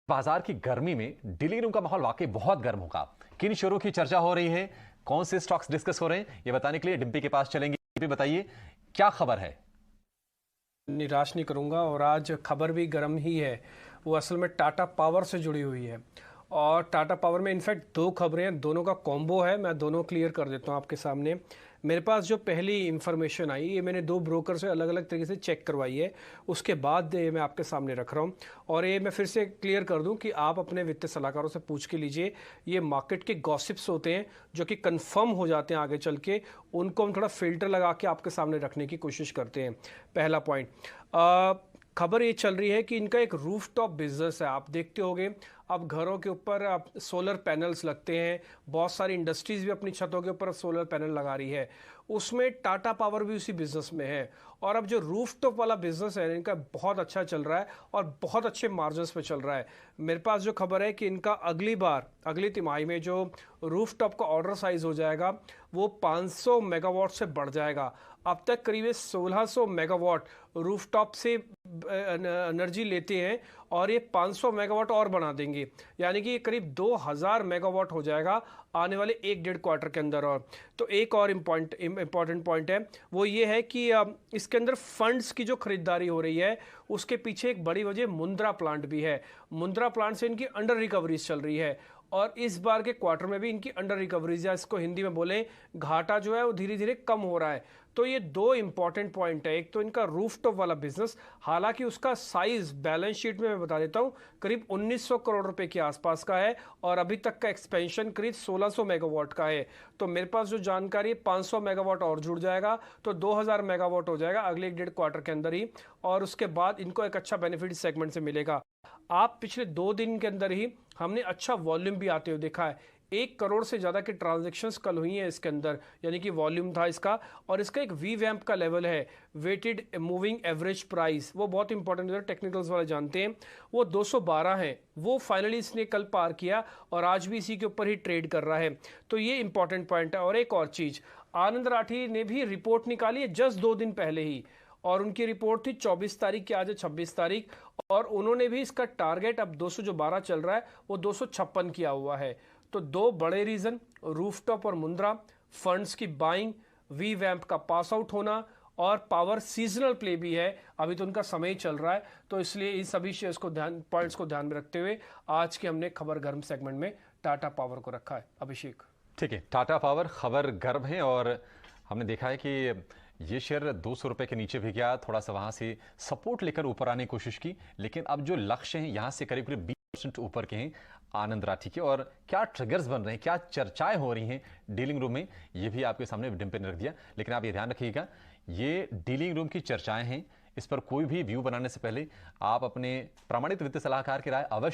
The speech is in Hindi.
बाजार की गर्मी में डीलिंग रूम का माहौल वाकई बहुत गर्म होगा। किन शेयरों की चर्चा हो रही है, कौन से स्टॉक्स डिस्कस हो रहे हैं, ये बताने के लिए डिम्पी के पास चलेंगे। डिम्पी बताइए क्या खबर है। निराश नहीं करूंगा और आज खबर भी गर्म ही है। वो असल में टाटा पावर से जुड़ी हुई है और टाटा पावर में इनफैक्ट दो खबरें हैं, दोनों का कॉम्बो है। मैं दोनों क्लियर कर देता हूं आपके सामने। मेरे पास जो पहली इंफॉर्मेशन आई, ये मैंने दो ब्रोकर से अलग अलग तरीके से चेक करवाई है, उसके बाद ये मैं आपके सामने रख रहा हूं। और ये मैं फिर से क्लियर कर दूं कि आप अपने वित्तीय सलाहकारों से पूछ के लीजिए। ये मार्केट के गॉसिप्स होते हैं जो कि कंफर्म हो जाते हैं आगे चल के, उनको हम थोड़ा फिल्टर लगा के आपके सामने रखने की कोशिश करते हैं। पहला पॉइंट, खबर ये चल रही है कि इनका एक रूफटॉप बिजनेस है। आप देखते होंगे अब घरों के ऊपर अब सोलर पैनल्स लगते हैं, बहुत सारी इंडस्ट्रीज भी अपनी छतों के ऊपर सोलर पैनल लगा रही है। उसमें टाटा पावर भी उसी बिजनेस में है। और अब जो रूफटॉप वाला बिजनेस है इनका बहुत अच्छा चल रहा है और बहुत अच्छे मार्जिन्स पे चल रहा है। मेरे पास जो खबर है कि इनका अगली तिमाही में जो रूफटॉप का ऑर्डर साइज हो जाएगा वो 500 मेगावाट से बढ़ जाएगा। अब तक करीब 1600 मेगावाट रूफटॉप से एनर्जी लेते हैं और ये 500 मेगावाट और बढ़ा देंगे, यानी कि ये करीब 2000 मेगावाट हो जाएगा आने वाले 1-1.5 क्वार्टर के अंदर। और तो एक और इम्पॉर्टेंट पॉइंट है, वो ये है कि इसके अंदर फंड्स की जो खरीदारी हो रही है उसके पीछे एक बड़ी वजह मुंद्रा प्लांट भी है। मुंद्रा प्लांट से इनकी अंडर रिकवरीज चल रही है और इस बार के क्वार्टर में भी इनकी अंडर रिकवरीज, या इसको हिंदी में बोलें घाटा जो है वो धीरे धीरे कम हो रहा है। तो ये दो इंपॉर्टेंट पॉइंट है। एक तो इनका रूफटॉप वाला बिजनेस, हालांकि उसका साइज बैलेंस शीट में मैं बता देता हूं करीब 1900 करोड़ रुपए के आसपास का है और अभी तक का एक्सपेंशन करीब 1600 मेगावाट का है। तो मेरे पास जो जानकारी है 500 मेगावाट और जुड़ जाएगा तो 2000 मेगावाट हो जाएगा अगले 1-1.5 क्वार्टर के अंदर ही। और उसके बाद इनको एक अच्छा बेनिफिट सेगमेंट से मिलेगा। आप पिछले 2 दिन के अंदर ही हमने अच्छा वॉल्यूम भी आते हुए देखा है। 1 करोड़ से ज़्यादा की ट्रांजैक्शंस कल हुई हैं इसके अंदर, यानी कि वॉल्यूम था इसका। और इसका एक वी वैम्प का लेवल है, वेटेड मूविंग एवरेज प्राइस, वो बहुत इंपॉर्टेंट है, टेक्निकल्स वाले जानते हैं। वो 212 है, वो फाइनली इसने कल पार किया और आज भी इसी के ऊपर ही ट्रेड कर रहा है। तो ये इंपॉर्टेंट पॉइंट है। और एक और चीज़, आनंद राठी ने भी रिपोर्ट निकाली है जस्ट 2 दिन पहले ही, और उनकी रिपोर्ट थी 24 तारीख की, आज है 26 तारीख। और उन्होंने भी इसका टारगेट अब 212 चल रहा है, वो 256 किया हुआ है। तो दो बड़े रीजन, रूफटॉप और मुंद्रा, फंड्स की बाइंग, वी वैम्प का पास आउट होना और पावर सीजनल प्ले भी है, अभी तो उनका समय ही चल रहा है। तो इसलिए इन सभी शेयर्स को पॉइंट्स को ध्यान में रखते हुए आज के हमने खबर गर्म सेगमेंट में टाटा पावर को रखा है। अभिषेक, ठीक है, टाटा पावर खबर गर्म है और हमने देखा है कि ये शेयर 200 रुपए के नीचे भी गया, थोड़ा सा वहां से सपोर्ट लेकर ऊपर आने की कोशिश की, लेकिन अब जो लक्ष्य है यहां से करीब करीब 20% ऊपर के हैं आनंद राठी के। और क्या ट्रिगर्स बन रहे हैं, क्या चर्चाएं हो रही हैं डीलिंग रूम में, ये भी आपके सामने डिम्पे ने रख दिया। लेकिन आप ये ध्यान रखिएगा, ये डीलिंग रूम की चर्चाएं हैं, इस पर कोई भी व्यू बनाने से पहले आप अपने प्रमाणित वित्तीय सलाहकार की राय अवश्य